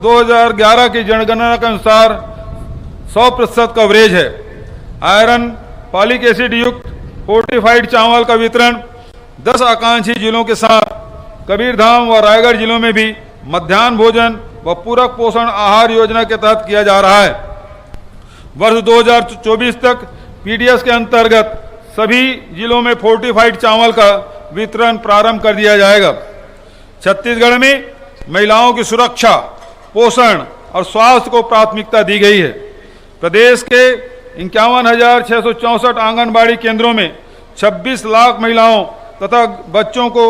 2011 की जनगणना के अनुसार 100% कवरेज है। आयरन फॉलिक एसिड युक्त फोर्टिफाइड चावल का वितरण 10 आकांक्षी जिलों के साथ कबीरधाम व रायगढ़ जिलों में भी मध्याह्न भोजन व पूरक पोषण आहार योजना के तहत किया जा रहा है। वर्ष 2024 तक पीडीएस के अंतर्गत सभी जिलों में फोर्टिफाइड चावल का वितरण प्रारंभ कर दिया जाएगा। छत्तीसगढ़ में महिलाओं की सुरक्षा, पोषण और स्वास्थ्य को प्राथमिकता दी गई है। प्रदेश के 51,664 आंगनबाड़ी केंद्रों में 26 लाख महिलाओं तथा बच्चों को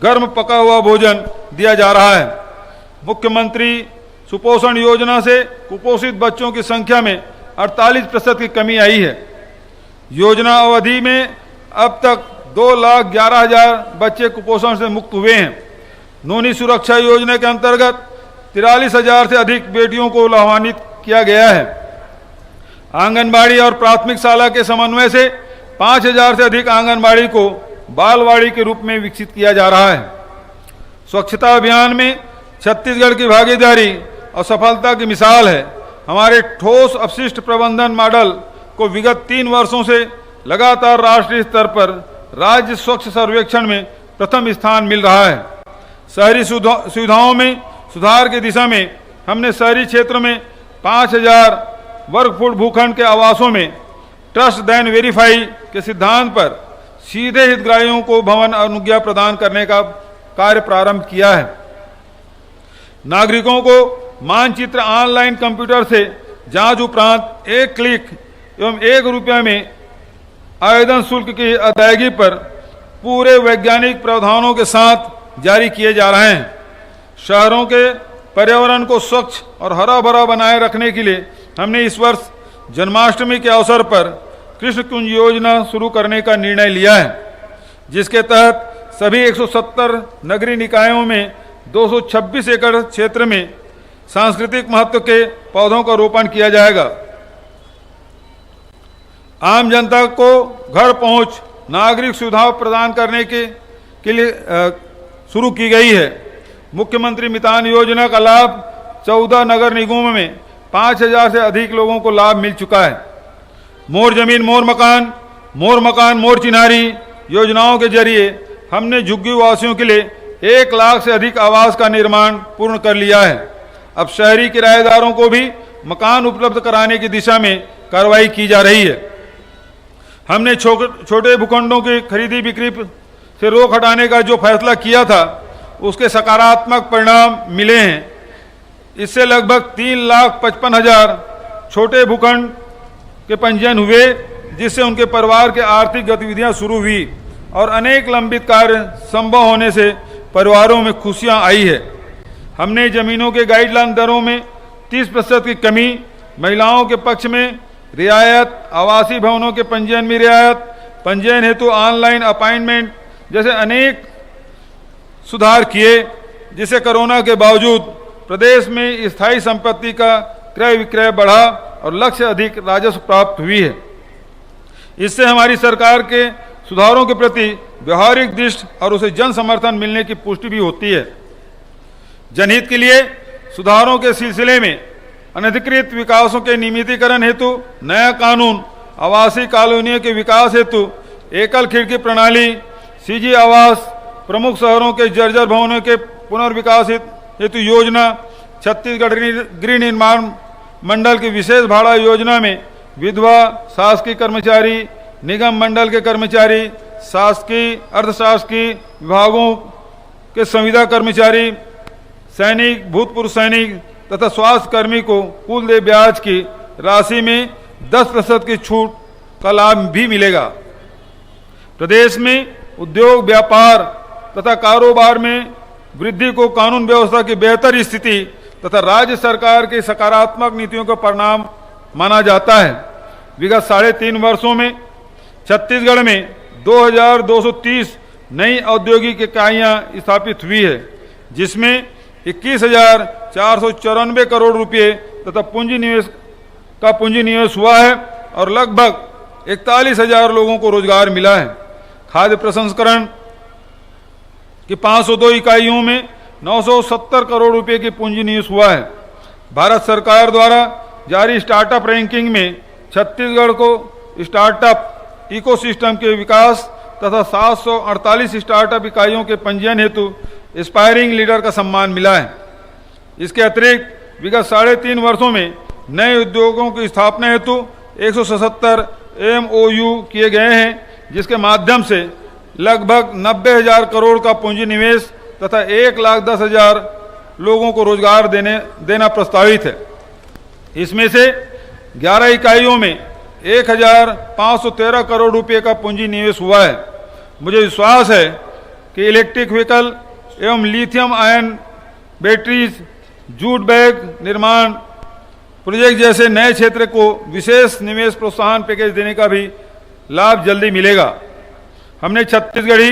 गर्म पका हुआ भोजन दिया जा रहा है। मुख्यमंत्री सुपोषण योजना से कुपोषित बच्चों की संख्या में 48% की कमी आई है। योजना अवधि में अब तक 2,11,000 बच्चे कुपोषण से मुक्त हुए हैं। नूनी सुरक्षा योजना के अंतर्गत 43,000 से अधिक बेटियों को लाभान्वित किया गया है। आंगनबाड़ी और प्राथमिक शाला के समन्वय से 5,000 से अधिक आंगनबाड़ी को बालवाड़ी के रूप में विकसित किया जा रहा है। स्वच्छता अभियान में छत्तीसगढ़ की भागीदारी और सफलता की मिसाल है। हमारे ठोस अपशिष्ट प्रबंधन मॉडल को विगत 3 वर्षों से लगातार राष्ट्रीय स्तर पर राज्य स्वच्छ सर्वेक्षण में प्रथम स्थान मिल रहा है। शहरी सुविधाओं में सुधार की दिशा में हमने शहरी क्षेत्र में 5,000 वर्ग फुट भूखंड के आवासों में ट्रस्ट देन वेरीफाई के सिद्धांत पर सीधे हितग्राहियों को भवन अनुज्ञा प्रदान करने का कार्य प्रारंभ किया है। नागरिकों को मानचित्र ऑनलाइन कंप्यूटर से जांच उपरांत 1 क्लिक एवं 1 रुपये में आवेदन शुल्क की अदायगी पर पूरे वैज्ञानिक प्रावधानों के साथ जारी किए जा रहे हैं। शहरों के पर्यावरण को स्वच्छ और हरा भरा बनाए रखने के लिए हमने इस वर्ष जन्माष्टमी के अवसर पर कृष्ण कुंज योजना शुरू करने का निर्णय लिया है, जिसके तहत सभी 170 नगरीय निकायों में 226 एकड़ क्षेत्र में सांस्कृतिक महत्व के पौधों का रोपण किया जाएगा। आम जनता को घर पहुंच नागरिक सुविधाएं प्रदान करने के लिए शुरू की गई है। मुख्यमंत्री मितान योजना का लाभ 14 नगर निगमों में 5,000 से अधिक लोगों को लाभ मिल चुका है। मोर जमीन मोर मकान मोर चिन्हारी योजनाओं के जरिए हमने झुग्गी वासियों के लिए 1 लाख से अधिक आवास का निर्माण पूर्ण कर लिया है। अब शहरी किराएदारों को भी मकान उपलब्ध कराने की दिशा में कार्रवाई की जा रही है। हमने छोटे भूखंडों की खरीदी बिक्री से रोक हटाने का जो फैसला किया था, उसके सकारात्मक परिणाम मिले हैं। इससे लगभग 3,55,000 छोटे भूखंड के पंजीयन हुए, जिससे उनके परिवार के आर्थिक गतिविधियां शुरू हुई और अनेक लंबित कार्य संभव होने से परिवारों में खुशियां आई है। हमने जमीनों के गाइडलाइन दरों में 30% की कमी, महिलाओं के पक्ष में रियायत, आवासीय भवनों के पंजीयन में रियायत, पंजीयन हेतु ऑनलाइन अपॉइंटमेंट जैसे अनेक सुधार किए, जिससे कोरोना के बावजूद प्रदेश में स्थायी संपत्ति का क्रय विक्रय बढ़ा और लक्ष्य अधिक राजस्व प्राप्त हुई है। इससे हमारी सरकार के सुधारों के प्रति व्यवहारिक दृष्टि और उसे जन समर्थन मिलने की पुष्टि भी होती है। जनहित के लिए सुधारों के सिलसिले में अनधिकृत विकासों के नियमितीकरण हेतु नया कानून, आवासीय कॉलोनियों के विकास हेतु एकल खिड़की प्रणाली, सीजी आवास, प्रमुख शहरों के जर्जर भवनों के पुनर्विकास हेतु योजना, छत्तीसगढ़ गृह निर्माण मंडल की विशेष भाड़ा योजना में विधवा, शासकीय कर्मचारी, निगम मंडल के कर्मचारी, शासकीय अर्धशासकीय विभागों के संविदा कर्मचारी, सैनिक, भूतपूर्व सैनिक तथा स्वास्थ्य कर्मी को कुल देय ब्याज की राशि में 10% की छूट का लाभ भी मिलेगा। प्रदेश में उद्योग, व्यापार तथा कारोबार में वृद्धि को कानून व्यवस्था की बेहतर स्थिति तथा राज्य सरकार की सकारात्मक नीतियों का परिणाम माना जाता है। विगत 3.5 वर्षों में छत्तीसगढ़ में 2,230 नई औद्योगिक इकाइयां स्थापित हुई है, जिसमें 21,494 करोड़ रुपये तथा पूंजी निवेश हुआ है और लगभग 41,000 लोगों को रोजगार मिला है। खाद्य प्रसंस्करण की 502 इकाइयों में 970 करोड़ रुपए की पूंजी निवेश हुआ है। भारत सरकार द्वारा जारी स्टार्टअप रैंकिंग में छत्तीसगढ़ को स्टार्टअप इकोसिस्टम के विकास तथा 748 स्टार्टअप इकाइयों के पंजीयन हेतु एस्पायरिंग लीडर का सम्मान मिला है। इसके अतिरिक्त विगत 3.5 वर्षों में नए उद्योगों की स्थापना हेतु 177 MOU किए गए हैं, जिसके माध्यम से लगभग 90,000 करोड़ का पूंजी निवेश तथा 1,10,000 लोगों को रोजगार देना प्रस्तावित है। इसमें से 11 इकाइयों में 1,513 करोड़ रुपए का पूंजी निवेश हुआ है। मुझे विश्वास है कि इलेक्ट्रिक व्हीकल एवं lithium ion batteries, jute bag निर्माण प्रोजेक्ट जैसे नए क्षेत्र को विशेष निवेश प्रोत्साहन पैकेज देने का भी लाभ जल्दी मिलेगा। हमने छत्तीसगढ़ी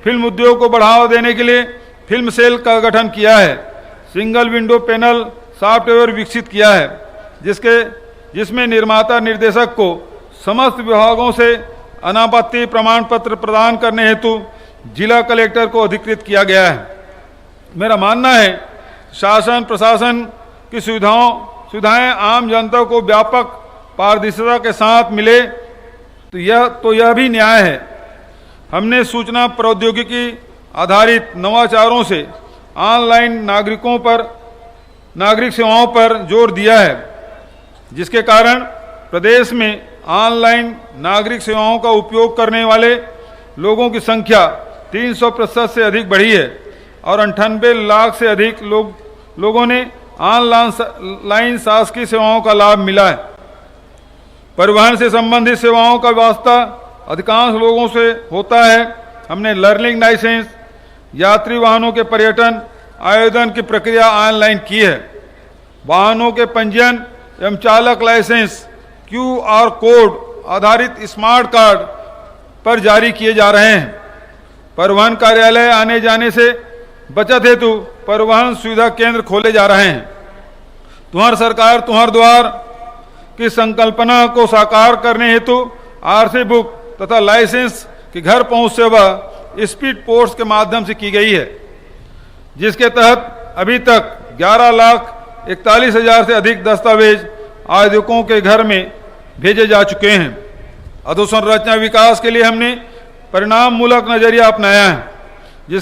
फिल्म उद्योग को बढ़ावा देने के लिए फिल्म सेल का गठन किया है। सिंगल विंडो पैनल सॉफ्टवेयर विकसित किया है, जिसमें निर्माता निर्देशक को समस्त विभागों से अनापत्ति प्रमाण पत्र प्रदान करने हेतु जिला कलेक्टर को अधिकृत किया गया है। मेरा मानना है शासन प्रशासन की सुविधाएं आम जनता को व्यापक पारदर्शिता के साथ मिले तो यह भी न्याय है। हमने सूचना प्रौद्योगिकी आधारित नवाचारों से ऑनलाइन नागरिक सेवाओं पर जोर दिया है, जिसके कारण प्रदेश में ऑनलाइन नागरिक सेवाओं का उपयोग करने वाले लोगों की संख्या 300% से अधिक बढ़ी है और 98 लाख से अधिक लोगों ने ऑनलाइन शासकीय सेवाओं का लाभ मिला है। परिवहन से संबंधित सेवाओं का वास्ता अधिकांश लोगों से होता है। हमने लर्निंग लाइसेंस, यात्री वाहनों के पर्यटन आवेदन की प्रक्रिया ऑनलाइन की है। वाहनों के पंजीयन एवं चालक लाइसेंस QR कोड आधारित स्मार्ट कार्ड पर जारी किए जा रहे हैं। परिवहन कार्यालय आने जाने से बचत हेतु परिवहन सुविधा केंद्र खोले जा रहे हैं। तुम्हार सरकार तुम्हार द्वार की संकल्पना को साकार करने हेतु RC बुक तथा लाइसेंस की घर पहुंच सेवा स्पीड पोस्ट के माध्यम से की गई है, जिसके तहत अभी तक 11,41,000 से अधिक दस्तावेज आवेदकों के घर में भेजे जा चुके हैं। अधोसंरचना विकास के लिए हमने परिणाम मूलक नजरिया अपनाया है।